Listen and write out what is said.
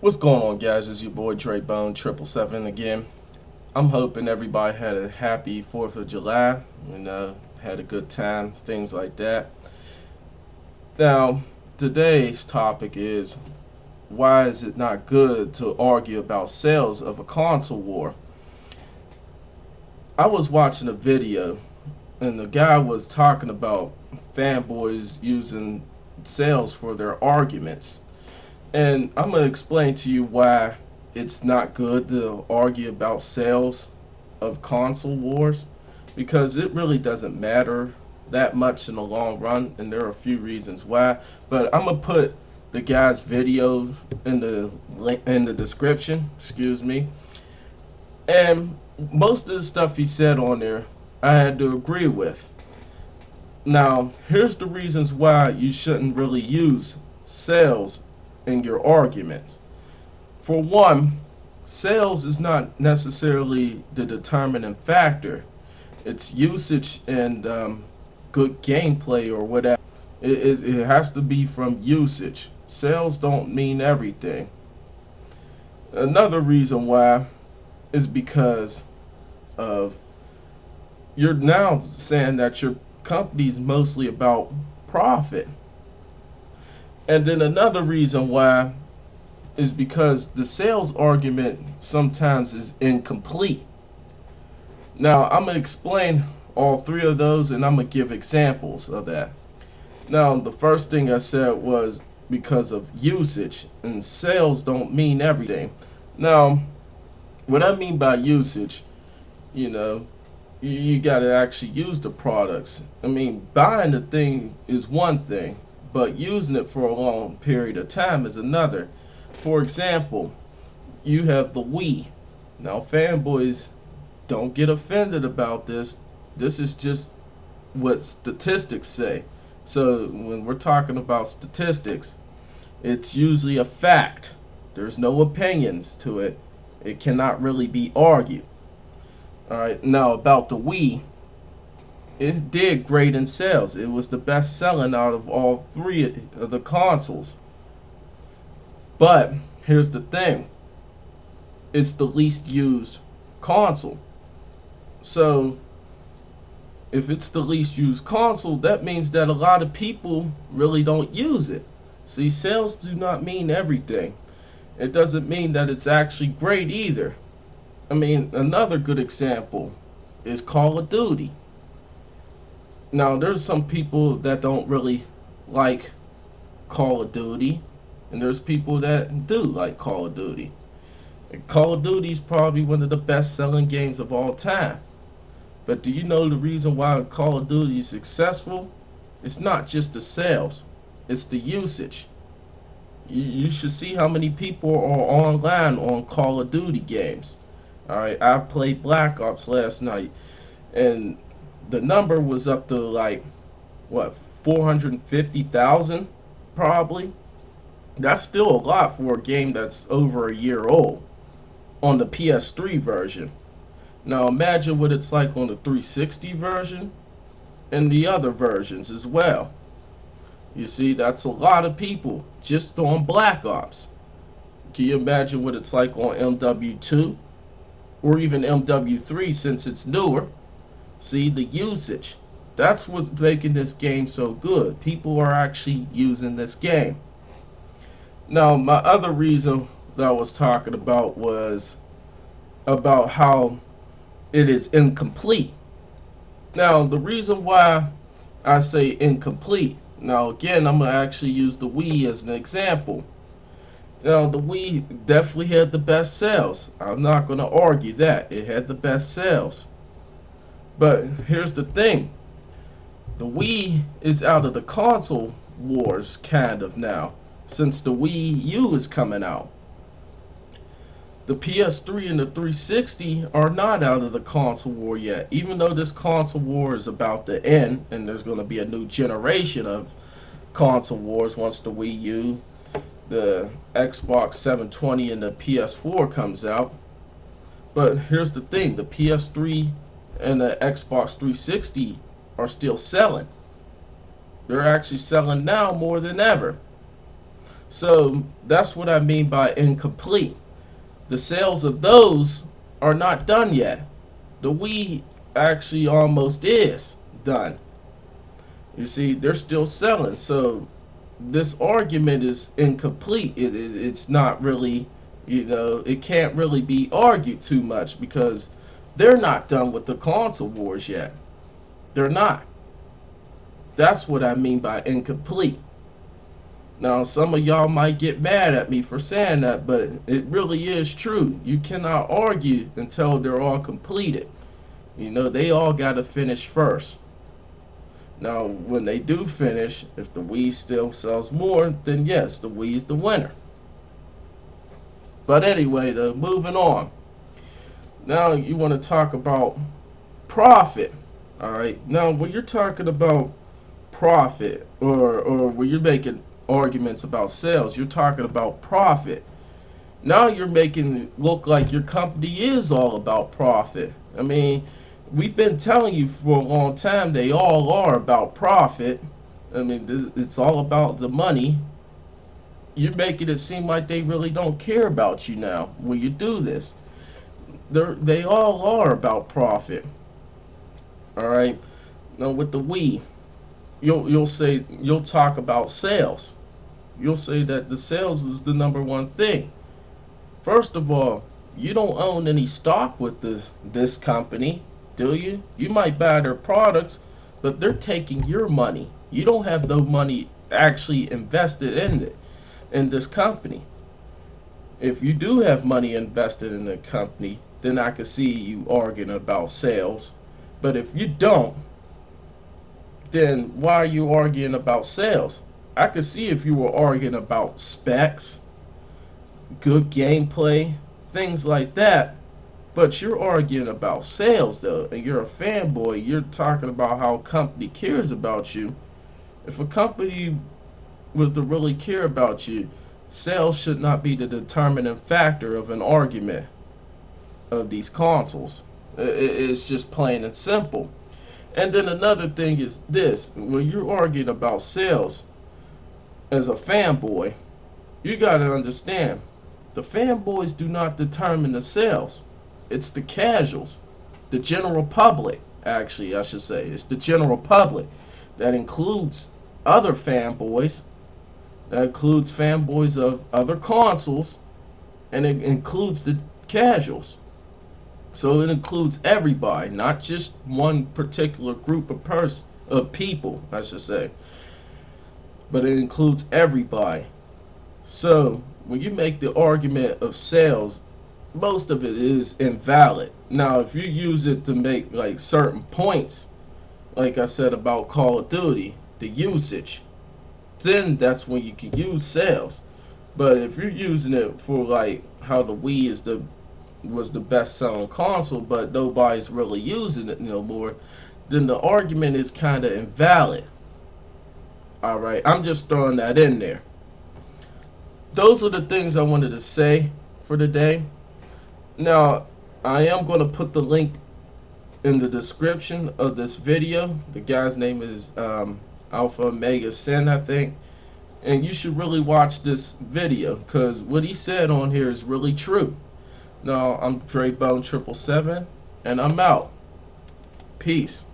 What's going on, guys? It's your boy Dre Bone 777 again. I'm hoping everybody had a happy 4th of July and had a good time, things like that. Now, today's topic is, why is it not good to argue about sales of a console war? I was watching a video and the guy was talking about fanboys using sales for their arguments. And I'm going to explain to you why it's not good to argue about sales of console wars, because it really doesn't matter that much in the long run, and there are a few reasons why. But I'm going to put the guy's video in the description, excuse me. And most of the stuff he said on there I had to agree with. Now, here's the reasons why you shouldn't really use sales in your argument. For one, sales is not necessarily the determining factor. It's usage and good gameplay or whatever. It has to be from usage. Sales don't mean everything. Another reason why is because of you're now saying that your company's mostly about profit. And then another reason why is because the sales argument sometimes is incomplete. Now, I'm going to explain all three of those and I'm going to give examples of that. Now, the first thing I said was because of usage, and sales don't mean everything. Now, what I mean by usage, you got to actually use the products. I mean, buying the thing is one thing, but using it for a long period of time is another. For example, you have the Wii. Now, fanboys, don't get offended about this. This is just what statistics say. So when we're talking about statistics, it's usually a fact. There's no opinions to it. It cannot really be argued. Alright, now about the Wii, it did great in sales. It was the best selling out of all three of the consoles. But here's the thing, it's the least used console. So if it's the least used console, that means that a lot of people really don't use it. See, sales do not mean everything. It doesn't mean that it's actually great either. I mean, another good example is Call of Duty. Now, there's some people that don't really like Call of Duty, and there's people that do like Call of Duty. And Call of Duty is probably one of the best-selling games of all time. But do you know the reason why Call of Duty is successful? It's not just the sales, it's the usage. You should see how many people are online on Call of Duty games. Alright, I played Black Ops last night, and the number was up to like, what, 450,000 probably? That's still a lot for a game that's over a year old on the PS3 version. Now imagine what it's like on the 360 version and the other versions as well. You see, that's a lot of people just on Black Ops. Can you imagine what it's like on MW2 or even MW3 since it's newer? See, the usage. That's what's making this game so good. People are actually using this game. Now, my other reason that I was talking about was about how it is incomplete. Now, the reason why I say incomplete, now again, I'm going to actually use the Wii as an example. Now, the Wii definitely had the best sales. I'm not going to argue that. It had the best sales. But here's the thing. The Wii is out of the console wars kind of now, since the Wii U is coming out. The PS3 and the 360 are not out of the console war yet, even though this console war is about to end and there's going to be a new generation of console wars once the Wii U, the Xbox 720 and the PS4 comes out. But here's the thing, the PS3 and the Xbox 360 are still selling. They're actually selling now more than ever. So that's what I mean by incomplete. The sales of those are not done yet. The Wii actually almost is done. You see, they're still selling. So this argument is incomplete. It's not really, it can't really be argued too much because they're not done with the console wars yet. They're not. That's what I mean by incomplete. Now, some of y'all might get mad at me for saying that, but it really is true. You cannot argue until they're all completed. They all got to finish first. Now, when they do finish, if the Wii still sells more, then yes, the Wii is the winner. But anyway, though, moving on. Now, you want to talk about profit. All right. Now, when you're talking about profit, or when you're making arguments about sales, you're talking about profit. Now you're making it look like your company is all about profit. I mean, we've been telling you for a long time they all are about profit. I mean, it's all about the money. You're making it seem like they really don't care about you now when you do this. They all are about profit. All right. Now with the Wii, you'll talk about sales. You'll say that the sales is the number one thing. First of all, you don't own any stock with this company, do you? You might buy their products, but they're taking your money. You don't have no money actually invested in this company. If you do have money invested in the company, then I could see you arguing about sales. But if you don't, then why are you arguing about sales? I could see if you were arguing about specs, good gameplay, things like that. But you're arguing about sales though, and you're a fanboy. You're talking about how a company cares about you. If a company was to really care about you, sales should not be the determining factor of an argument of these consoles. It's just plain and simple. And then another thing is this: when you're arguing about sales as a fanboy, you got to understand the fanboys do not determine the sales. It's the casuals, the general public. Actually, I should say it's the general public. That includes other fanboys. That includes fanboys of other consoles, and it includes the casuals. So it includes everybody, not just one particular group of people, I should say. But it includes everybody. So when you make the argument of sales, most of it is invalid. Now, if you use it to make like certain points, like I said about Call of Duty, the usage, then that's when you can use sales. But if you're using it for like how the Wii was the best selling console, but nobody's really using it no more, then the argument is kind of invalid. All right, I'm just throwing that in there. Those are the things I wanted to say for today. Now, I am going to put the link in the description of this video. The guy's name is Alpha Omega Sin, I think. And you should really watch this video because what he said on here is really true. Now, I'm Dre Bone 777, and I'm out. Peace.